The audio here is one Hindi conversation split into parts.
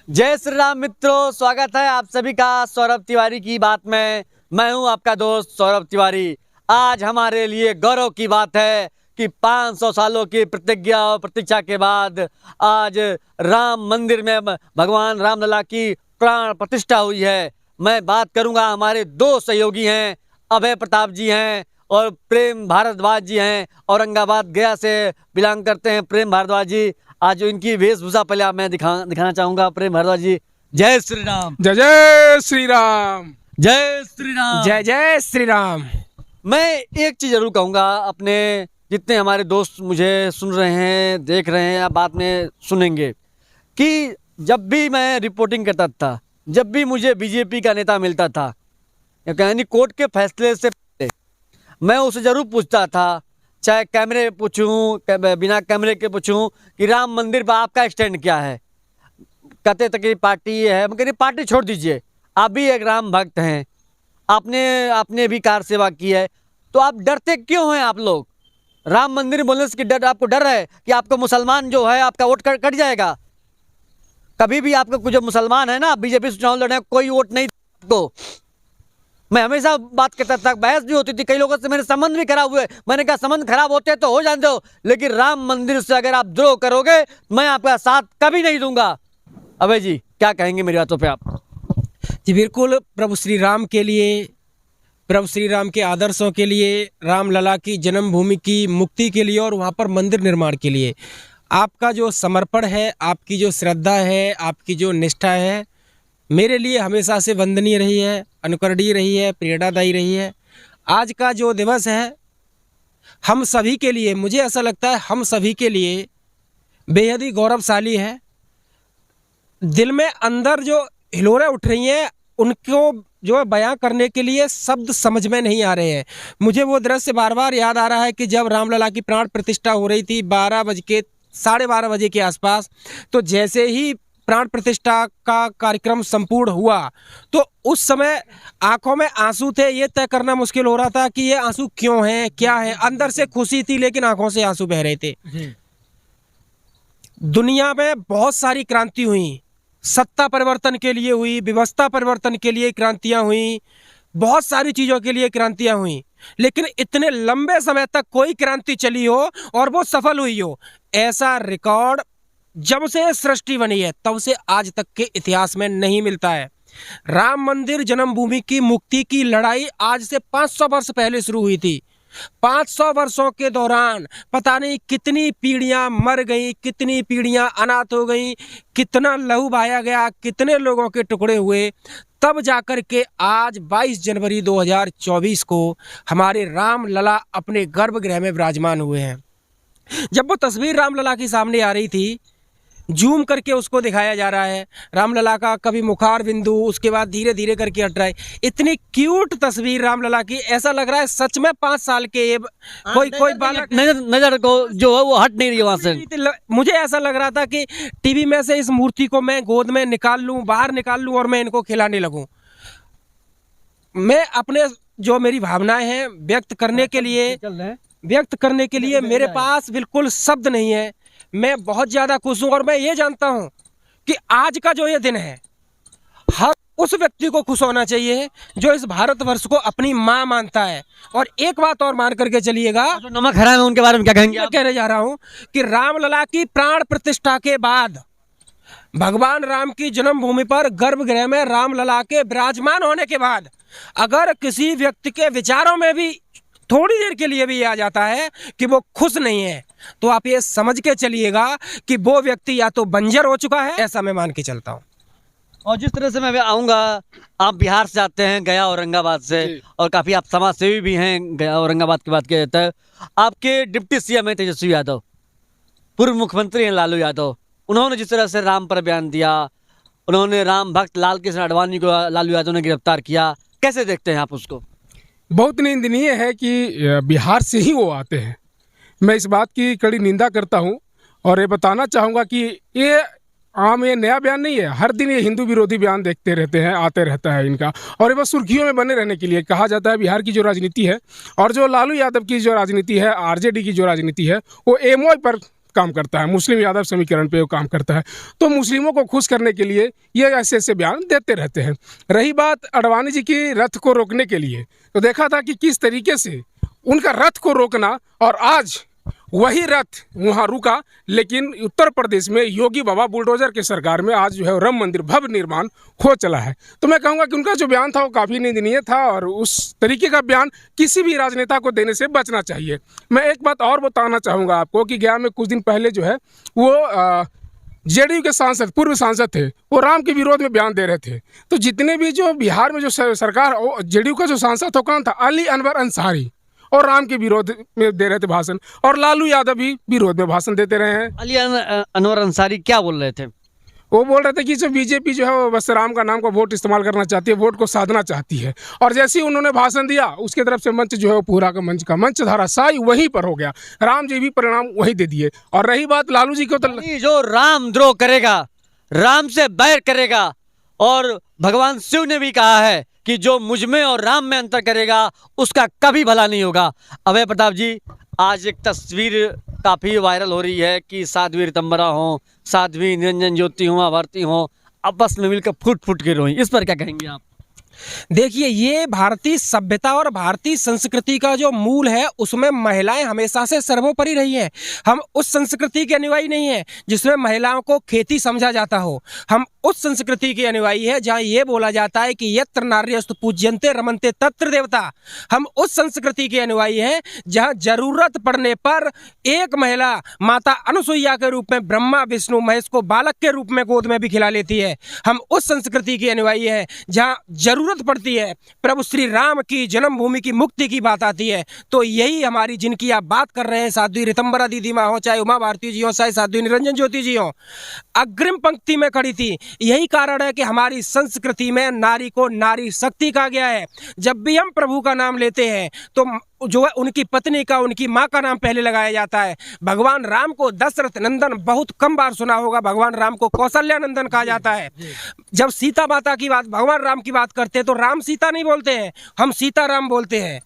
जय श्री राम मित्रों, स्वागत है आप सभी का सौरभ तिवारी की बात में। मैं हूं आपका दोस्त सौरभ तिवारी। आज हमारे लिए गौरव की बात है कि 500 सालों की प्रतिज्ञा और प्रतीक्षा के बाद आज राम मंदिर में भगवान रामलला की प्राण प्रतिष्ठा हुई है। मैं बात करूंगा, हमारे दो सहयोगी हैं, अभय प्रताप जी हैं और प्रेम भारद्वाज जी हैं। औरंगाबाद गया से बिलोंग करते हैं प्रेम भारद्वाज जी। आज जो इनकी वेशभूषा पहले आप मैं दिखाना चाहूंगा। प्रेम भारद्वाज जी, जय श्री राम। जय जय श्री राम। जय श्री राम। जय जय श्री राम। मैं एक चीज जरूर कहूंगा, अपने जितने हमारे दोस्त मुझे सुन रहे हैं, देख रहे हैं या बाद में सुनेंगे, कि जब भी मैं रिपोर्टिंग करता था, जब भी मुझे बीजेपी का नेता मिलता था, यानी कोर्ट के फैसले से पहले, मैं उसे जरूर पूछता था, चाहे कैमरे पूछूं बिना कैमरे के पूछूं, कि राम मंदिर पर आपका स्टैंड क्या है। कहते तक कि पार्टी है। मगर पार्टी छोड़ दीजिए, आप भी एक राम भक्त हैं, आपने भी कार सेवा की है, तो आप डरते क्यों हैं? आप लोग राम मंदिर बोलने से डर, आपको डर है कि आपको मुसलमान जो है आपका वोट कट जाएगा। कभी भी आपका जो मुसलमान है ना, बीजेपी से चुनाव लड़ने कोई वोट नहीं आपको। मैं हमेशा बात करता था, बहस भी होती थी, कई लोगों से मेरे संबंध भी खराब हुए। मैंने कहा संबंध खराब होते हैं तो हो जाने दो, लेकिन राम मंदिर से अगर आप द्रोह करोगे, मैं आपका साथ कभी नहीं दूंगा। अभय जी, क्या कहेंगे मेरी बातों पे आप? जी बिल्कुल, प्रभु श्री राम के लिए, प्रभु श्री राम के आदर्शों के लिए, रामलला की जन्मभूमि की मुक्ति के लिए और वहाँ पर मंदिर निर्माण के लिए आपका जो समर्पण है, आपकी जो श्रद्धा है, आपकी जो निष्ठा है, मेरे लिए हमेशा से वंदनीय रही है, अनुकरणीय रही है, प्रेरणादायी रही है। आज का जो दिवस है हम सभी के लिए, मुझे ऐसा लगता है हम सभी के लिए बेहद ही गौरवशाली है। दिल में अंदर जो हिलोरें उठ रही हैं, उनको जो है बयां करने के लिए शब्द समझ में नहीं आ रहे हैं। मुझे वो दृश्य बार बार याद आ रहा है कि जब रामलला की प्राण प्रतिष्ठा हो रही थी 12 बजे के आसपास, तो जैसे ही प्राण प्रतिष्ठा का कार्यक्रम संपूर्ण हुआ तो उस समय आंखों में आंसू थे। ये तय करना मुश्किल हो रहा था कि ये आंसू क्यों हैं, क्या है। अंदर से खुशी थी लेकिन आंखों से आंसू बह रहे थे। दुनिया में बहुत सारी क्रांति हुई, सत्ता परिवर्तन के लिए हुई, व्यवस्था परिवर्तन के लिए क्रांतियां हुई, बहुत सारी चीज़ों के लिए क्रांतियां हुई, लेकिन इतने लंबे समय तक कोई क्रांति चली हो और वो सफल हुई हो, ऐसा रिकॉर्ड जब से सृष्टि बनी है तब से आज तक के इतिहास में नहीं मिलता है। राम मंदिर जन्मभूमि की मुक्ति की लड़ाई आज से 500 वर्ष पहले शुरू हुई थी। 500 वर्षों के दौरान पता नहीं कितनी पीढ़ियां मर गई, कितनी पीढ़ियां अनाथ हो गई, कितना लहू बहाया गया, कितने लोगों के टुकड़े हुए, तब जाकर के आज 22 जनवरी 2024 को हमारे रामलला अपने गर्भगृह में विराजमान हुए हैं। जब वो तस्वीर रामलला की सामने आ रही थी, जूम करके उसको दिखाया जा रहा है, रामलला का कभी मुखार बिंदु, उसके बाद धीरे धीरे करके हट रहा है। इतनी क्यूट तस्वीर रामलला की, ऐसा लग रहा है सच में 5 साल के कोई बालक नजर को जो है वो हट नहीं रही वहां से। मुझे ऐसा लग रहा था कि टीवी में से इस मूर्ति को मैं गोद में निकाल लूं, बाहर निकाल लूं और मैं इनको खिलाने लगूं। मैं अपने जो मेरी भावनाएं हैं व्यक्त करने के लिए मेरे पास बिल्कुल शब्द नहीं है। मैं बहुत ज़्यादा खुश हूँ और मैं ये जानता हूँ कि आज का जो ये दिन है, हर उस व्यक्ति को खुश होना चाहिए जो इस भारतवर्ष को अपनी माँ मानता है। और एक बात और मान करके चलिएगा, जो नमक हराम है उनके बारे में क्या कहेंगे? मैं कहने जा रहा हूँ कि रामलला की प्राण प्रतिष्ठा के बाद, भगवान राम की जन्मभूमि पर गर्भगृह में रामलला के विराजमान होने के बाद, अगर किसी व्यक्ति के विचारों में भी थोड़ी देर के लिए भी आ जाता है कि वो खुश नहीं है, तो आप ये समझ के चलिएगा कि वो व्यक्ति या तो बंजर हो चुका है, ऐसा मैं मान के चलता हूँ। और जिस तरह से मैं आऊँगा, आप बिहार से आते हैं, गया औरंगाबाद से, और काफ़ी आप समाज सेवी भी हैं। गया औरंगाबाद की बात किया जाता है। आपके डिप्टी सीएम है तेजस्वी यादव, पूर्व मुख्यमंत्री हैं लालू यादव। उन्होंने जिस तरह से राम पर बयान दिया, उन्होंने राम भक्त लाल कृष्ण आडवाणी को लालू यादव ने गिरफ्तार किया, कैसे देखते हैं आप उसको? बहुत निंदनीय है कि बिहार से ही वो आते हैं। मैं इस बात की कड़ी निंदा करता हूं और ये बताना चाहूँगा कि ये नया बयान नहीं है। हर दिन ये हिंदू विरोधी बयान देखते रहते हैं, आते रहता है इनका, और ये बस सुर्खियों में बने रहने के लिए। कहा जाता है बिहार की जो राजनीति है और जो लालू यादव की जो राजनीति है, आरजेडी की जो राजनीति है, वो एमओ पर काम करता है, मुस्लिम यादव समीकरण पे वो काम करता है। तो मुस्लिमों को खुश करने के लिए ये ऐसे ऐसे बयान देते रहते हैं। रही बात अडवाणी जी की रथ को रोकने के लिए, तो देखा था कि किस तरीके से उनका रथ को रोकना, और आज वही रथ वहाँ रुका, लेकिन उत्तर प्रदेश में योगी बाबा बुलडोजर के सरकार में आज जो है राम मंदिर भव्य निर्माण हो चला है। तो मैं कहूँगा कि उनका जो बयान था वो काफ़ी निंदनीय था, और उस तरीके का बयान किसी भी राजनेता को देने से बचना चाहिए। मैं एक बात और बताना चाहूँगा आपको कि गया में कुछ दिन पहले जो है वो जेडीयू के सांसद, पूर्व सांसद थे, वो राम के विरोध में बयान दे रहे थे। तो जितने भी जो बिहार में जो सरकार, जेडीयू का जो सांसद था कौन था, अली अनवर अंसारी, और राम के विरोध में दे रहे थे भाषण, और लालू यादव भी विरोध में भाषण देते रहे हैं। अली अनवर अंसारी क्या बोल रहे थे? वो बोल रहे थे कि जो बीजेपी जो है वो बस राम का नाम का वोट इस्तेमाल करना चाहती है, वोट को साधना चाहती है। और जैसे ही उन्होंने भाषण दिया, उसकी तरफ से मंच जो है वो पूरा का मंच धाराशायी वहीं पर हो गया। राम जी भी परिणाम वही दे दिए। और रही बात लालू जी को, तो जो राम द्रोह करेगा, राम से बैर करेगा, और भगवान शिव ने भी कहा है कि जो मुझ में और राम में अंतर करेगा उसका कभी भला नहीं होगा। अभय प्रताप जी, आज एक तस्वीर काफ़ी वायरल हो रही है कि साध्वी ऋतंबरा हो, साध्वी निरंजन ज्योति हो, भारती हो, आपस में मिलकर फुट फुट के रोई, इस पर क्या कहेंगे आप? देखिए, ये भारतीय सभ्यता और भारतीय संस्कृति का जो मूल है उसमें महिलाएं हमेशा से सर्वोपरि रही हैं। हम उस संस्कृति के अनुयायी नहीं हैं जिसमें महिलाओं को खेती समझा जाता हो। हम उस संस्कृति के अनुयायी है जहाँ ये बोला जाता है कि यत्र नार्यस्तु पूज्यन्ते रमन्ते तत्र देवता। हम उस संस्कृति के अनुयायी हैं जहाँ जरूरत पड़ने पर एक महिला माता अनुसुईया के रूप में ब्रह्मा विष्णु महेश को बालक के रूप में गोद में भी खिला लेती है। हम उस संस्कृति के अनुयायी हैं जहाँ जरूरत पड़ती है, प्रभु श्री राम की जन्मभूमि की मुक्ति की बात आती है, तो यही हमारी, जिनकी आप बात कर रहे हैं, साध्वी ऋतंबरा दीदी माँ हो, चाहे उमा भारती जी हो, चाहे साध्वी निरंजन ज्योति जी हो, अग्रिम पंक्ति में खड़ी थी। यही कारण है कि हमारी संस्कृति में नारी को नारी शक्ति कहा गया है। जब भी हम प्रभु का नाम लेते हैं तो जो है उनकी पत्नी का, उनकी माँ का नाम पहले लगाया जाता है। भगवान राम को दशरथ नंदन बहुत कम बार सुना होगा, भगवान राम को कौशल्या नंदन कहा जाता है। जब सीता माता की बात, भगवान राम की बात करते हैं तो राम सीता नहीं बोलते हैं, हम सीता राम बोलते हैं।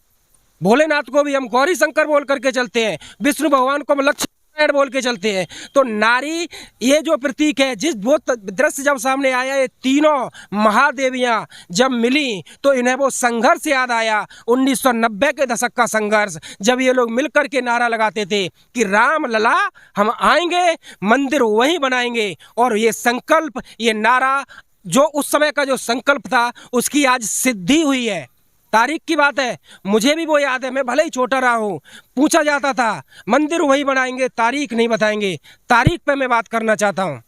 भोलेनाथ को भी हम गौरी शंकर बोल करके चलते हैं, विष्णु भगवान को हम लक्ष्मण बोल के चलते हैं। तो नारी ये जो प्रतीक है, जिस वो दृश्य जब सामने आया, ये तीनों महादेवियां जब मिली तो इन्हें वो संघर्ष याद आया, 1990 के दशक का संघर्ष, जब ये लोग मिलकर के नारा लगाते थे कि राम लला हम आएंगे, मंदिर वहीं बनाएंगे। और ये संकल्प, ये नारा, जो उस समय का जो संकल्प था उसकी आज सिद्धि हुई है। तारीख की बात है, मुझे भी वो याद है, मैं भले ही छोटा रहा हूँ, पूछा जाता था मंदिर वहीं बनाएंगे, तारीख नहीं बताएंगे। तारीख पे मैं बात करना चाहता हूँ।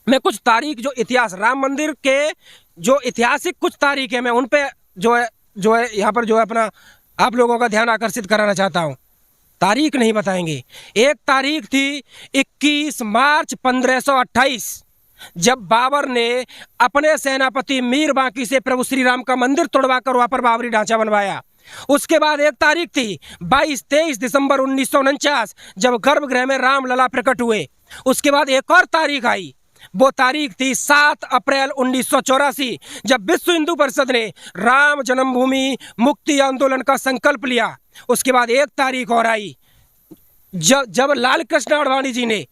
मैं कुछ तारीख, जो इतिहास, राम मंदिर के जो ऐतिहासिक कुछ तारीख है, मैं उन पे जो है यहाँ पर जो है अपना आप लोगों का ध्यान आकर्षित कराना चाहता हूँ। तारीख नहीं बताएंगे। एक तारीख थी 21 मार्च 1528, जब बाबर ने अपने सेनापति मीर बांकी से प्रभु श्री राम का मंदिर तोड़वा कर वहाँ पर बाबरी ढांचा बनवाया। उसके बाद एक तारीख थी 22-23 दिसंबर 1949, जब गर्भगृह में राम लला प्रकट हुए। उसके बाद एक और तारीख आई, वो तारीख थी 7 अप्रैल 1984, जब विश्व हिंदू परिषद ने राम जन्मभूमि मुक्ति आंदोलन का संकल्प लिया। उसके बाद एक तारीख और आई, जब लाल कृष्ण आडवाणी जी ने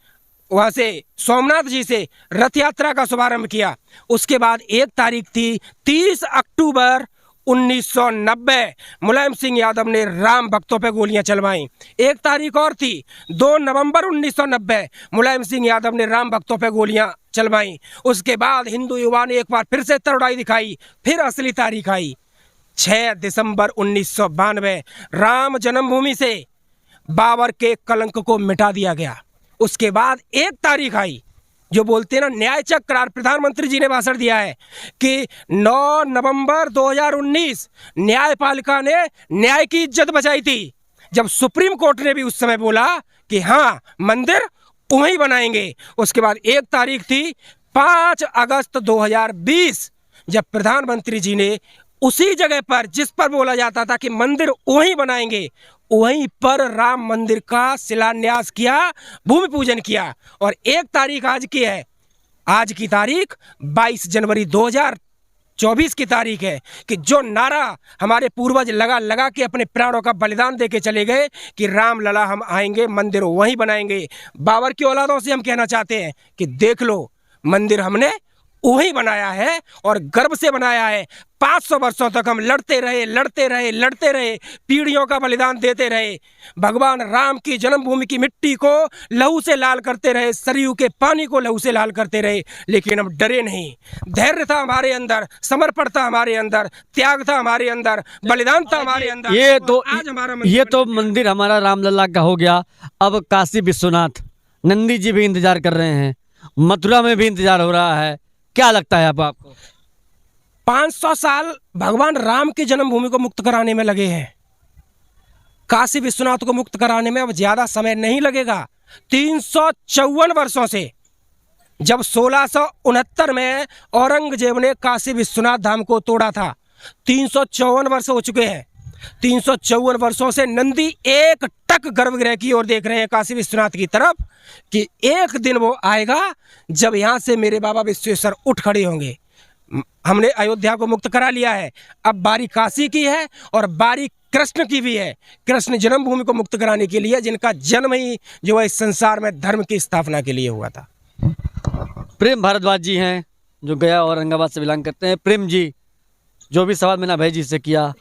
वहाँ से सोमनाथ जी से रथ यात्रा का शुभारंभ किया। उसके बाद एक तारीख थी 30 अक्टूबर 1990, मुलायम सिंह यादव ने राम भक्तों पे गोलियां चलवाई। एक तारीख और थी 2 नवंबर 1990, मुलायम सिंह यादव ने राम भक्तों पे गोलियां चलवाई। उसके बाद हिंदू युवा ने एक बार फिर से तरोड़ाई दिखाई। फिर असली तारीख आई 6 दिसंबर 1992, राम जन्मभूमि से बाबर के कलंक को मिटा दिया गया। उसके बाद एक तारीख आई, जो बोलते हैं ना न्याय चक्र, प्रधानमंत्री जी ने भाषण दिया है कि 9 नवंबर 2019 न्यायपालिका ने न्याय की इज्जत बचाई थी, जब सुप्रीम कोर्ट ने भी उस समय बोला कि हाँ मंदिर वहीं बनाएंगे। उसके बाद एक तारीख थी 5 अगस्त 2020, जब प्रधानमंत्री जी ने उसी जगह पर जिस पर बोला जाता था कि मंदिर वहीं बनाएंगे, वहीं पर राम मंदिर का शिलान्यास किया, भूमि पूजन किया। और एक तारीख आज की है, आज की तारीख 22 जनवरी 24 की तारीख है कि जो नारा हमारे पूर्वज लगा लगा के अपने प्राणों का बलिदान दे के चले गए कि राम लला हम आएंगे, मंदिर वहीं बनाएंगे। बाबर की औलादों से हम कहना चाहते हैं कि देख लो, मंदिर हमने वही बनाया है और गर्व से बनाया है। 500 वर्षों तक हम लड़ते रहे, पीढ़ियों का बलिदान देते रहे, भगवान राम की जन्मभूमि की मिट्टी को लहू से लाल करते रहे, सरयू के पानी को लहू से लाल करते रहे, लेकिन हम डरे नहीं। धैर्य था हमारे अंदर, समर्पण था हमारे अंदर, त्याग था हमारे अंदर, बलिदान था हमारे अंदर। आज हमारा ये तो मंदिर हमारा रामलला का हो गया। अब काशी विश्वनाथ नंदी जी भी इंतजार कर रहे हैं, मथुरा में भी इंतजार हो रहा है। क्या लगता है आपको? 500 साल भगवान राम की जन्मभूमि को मुक्त कराने में लगे हैं। काशी विश्वनाथ को मुक्त कराने में अब ज्यादा समय नहीं लगेगा। 354 वर्षों से, जब 1669 में औरंगजेब ने काशी विश्वनाथ धाम को तोड़ा था, 354 वर्ष हो चुके हैं। 354 वर्षों से नंदी एक टक गर्भगृह की ओर देख रहे हैं, काशी विश्वनाथ की तरफ, कि एक दिन वो आएगा जब यहाँ से मेरे बाबा विश्वेश्वर उठ खड़े होंगे। हमने अयोध्या को मुक्त करा लिया है, अब बारी काशी की है और बारी कृष्ण की भी है। कृष्ण जन्मभूमि को मुक्त कराने के लिए, जिनका जन्म ही जो है इस संसार में धर्म की स्थापना के लिए हुआ था। प्रेम भारद्वाज जी हैं जो गया औरंगाबाद से बिलोंग करते हैं। प्रेम जी, जो भी सवाल मैंने अभय जी से किया,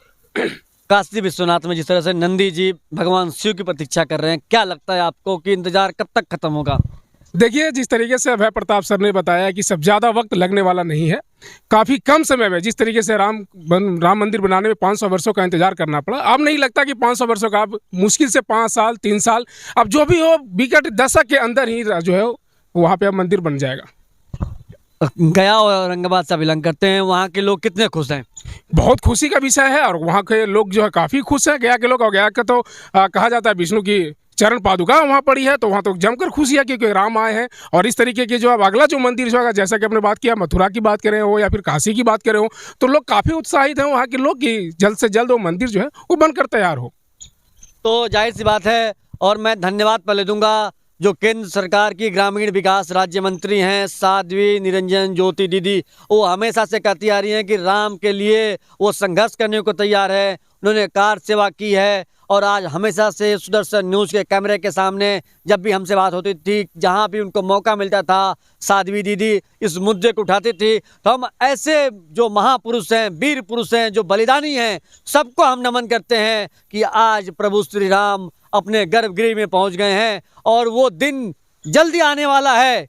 काशी विश्वनाथ में जिस तरह से नंदी जी भगवान शिव की प्रतीक्षा कर रहे हैं, क्या लगता है आपको कि इंतजार कब तक खत्म होगा? देखिए, जिस तरीके से अभय प्रताप सर ने बताया कि सब ज़्यादा वक्त लगने वाला नहीं है, काफ़ी कम समय में जिस तरीके से राम मंदिर बनाने में 500 वर्षों का इंतजार करना पड़ा, अब नहीं लगता कि 500 वर्षों का, अब मुश्किल से 5 साल 3 साल, अब जो भी हो विकट दशक के अंदर ही जो है वहाँ पे अब मंदिर बन जाएगा। गया और औरंगाबाद से बिलोंग करते हैं, वहाँ के लोग कितने खुश हैं? बहुत खुशी का विषय है और वहाँ के लोग जो है काफ़ी खुश हैं। गया के लोग, और गया का तो कहा जाता है विष्णु की चरण पादुका वहाँ पड़ी है, तो वहाँ तो जमकर खुशी है क्योंकि राम आए हैं। और इस तरीके के जो अब अगला जो मंदिर जो है, जैसा कि आपने बात किया, मथुरा की बात करें हो या फिर काशी की बात करें हो, तो लोग काफ़ी उत्साहित हैं वहाँ के लोग कि जल्द से जल्द वो मंदिर जो है वो बनकर तैयार हो। तो जाहिर सी बात है, और मैं धन्यवाद पहले दूंगा जो केंद्र सरकार की ग्रामीण विकास राज्य मंत्री हैं साध्वी निरंजन ज्योति दीदी। वो हमेशा से कहती आ रही हैं कि राम के लिए वो संघर्ष करने को तैयार है। उन्होंने कार सेवा की है और आज हमेशा से सुदर्शन न्यूज़ के कैमरे के सामने जब भी हमसे बात होती थी, जहां भी उनको मौका मिलता था, साध्वी दीदी इस मुद्दे को उठाती थी। तो हम ऐसे जो महापुरुष हैं, वीर पुरुष हैं, जो बलिदानी हैं, सबको हम नमन करते हैं कि आज प्रभु श्री राम अपने गर्भगृह में पहुंच गए हैं और वो दिन जल्दी आने वाला है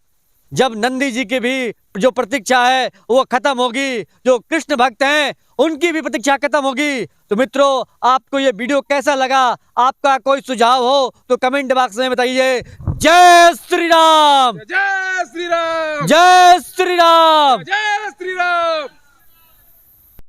जब नंदी जी की भी जो प्रतीक्षा है वो खत्म होगी। जो कृष्ण भक्त हैं उनकी भी प्रतीक्षा खत्म होगी। तो मित्रों, आपको ये वीडियो कैसा लगा? आपका कोई सुझाव हो तो कमेंट बॉक्स में बताइए। जय श्री राम, जय श्री राम, जय श्री राम।